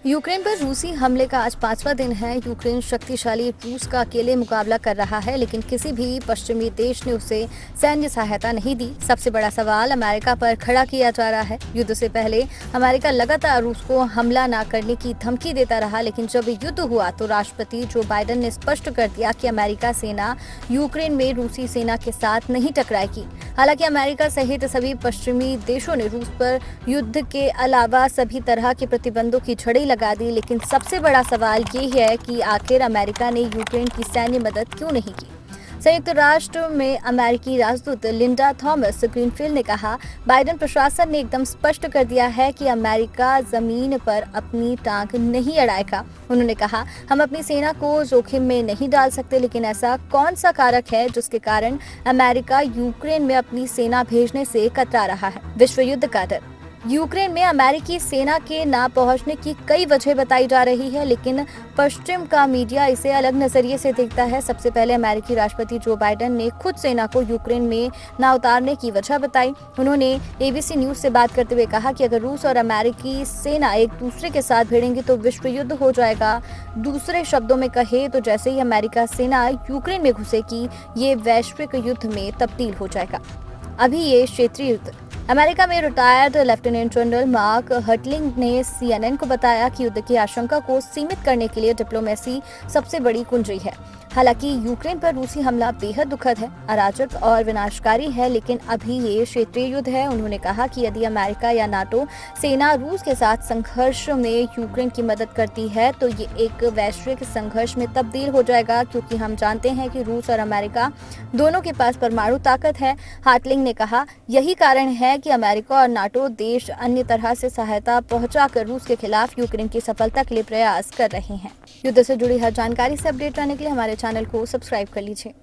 Ukraine पर रूसी हमले का आज 5वां दिन है। यूक्रेन शक्तिशाली रूस का अकेले मुकाबला कर रहा है, लेकिन किसी भी पश्चिमी देश ने उसे सैन्य सहायता नहीं दी। सबसे बड़ा सवाल अमेरिका पर खड़ा किया जा रहा है। युद्ध से पहले अमेरिका लगातार रूस को हमला न करने की धमकी देता रहा, लेकिन जब युद्ध हुआ तो राष्ट्रपति जो बाइडेन ने स्पष्ट कर दिया कि अमेरिका सेना यूक्रेन में रूसी सेना के साथ नहीं टकराएगी। हालांकि अमेरिका सहित सभी पश्चिमी देशों ने रूस पर युद्ध के अलावा सभी तरह के प्रतिबंधों की छड़ी लगा दी, लेकिन सबसे बड़ा सवाल ये है कि आखिर अमेरिका ने यूक्रेन की सैन्य मदद क्यों नहीं की। संयुक्त राष्ट्र में अमेरिकी राजदूत लिंडा थॉमस ग्रीनफील्ड ने कहा, बाइडेन प्रशासन ने एकदम स्पष्ट कर दिया है कि अमेरिका जमीन पर अपनी टांग नहीं अड़ाएगा। उन्होंने कहा, हम अपनी सेना को जोखिम में नहीं डाल सकते, लेकिन ऐसा कौन सा कारक है जिसके कारण अमेरिका यूक्रेन में अपनी सेना भेजने से कतरा रहा है। विश्व युद्ध का डर। यूक्रेन में अमेरिकी सेना के ना पहुंचने की कई वजह बताई जा रही है, लेकिन पश्चिम का मीडिया इसे अलग नजरिए से देखता है। सबसे पहले अमेरिकी राष्ट्रपति जो बाइडेन ने खुद सेना को यूक्रेन में ना उतारने की वजह बताई। उन्होंने एबीसी न्यूज से बात करते हुए कहा कि अगर रूस और अमेरिकी सेना एक दूसरे के साथ भिड़ेंगी तो विश्व युद्ध हो जाएगा। दूसरे शब्दों में कहे तो जैसे ही अमेरिका सेना यूक्रेन में घुसेगी, ये वैश्विक युद्ध में तब्दील हो जाएगा। अभी ये क्षेत्रीय युद्ध। अमेरिका में retired lieutenant general mark hurtling ने सीएनएन को बताया कि युद्ध की आशंका को सीमित करने के लिए डिप्लोमेसी सबसे बड़ी कुंजी है। हालांकि यूक्रेन पर रूसी हमला बेहद दुखद है, अराजक और विनाशकारी है, लेकिन अभी ये क्षेत्रीय युद्ध है। उन्होंने कहा कि यदि अमेरिका या नाटो सेना रूस के साथ संघर्ष में यूक्रेन की मदद करती है तो ये एक वैश्विक संघर्ष में तब्दील हो जाएगा, क्योंकि हम जानते हैं कि रूस और अमेरिका दोनों के पास परमाणु ताकत है। हार्टलिंग ने कहा, यही कारण है कि अमेरिका और नाटो देश अन्य तरह से सहायता पहुंचाकर रूस के खिलाफ यूक्रेन की सफलता के लिए प्रयास कर रहे हैं। युद्ध से जुड़ी हर जानकारी से अपडेट रहने के लिए हमारे चैनल को सब्सक्राइब कर लीजिए।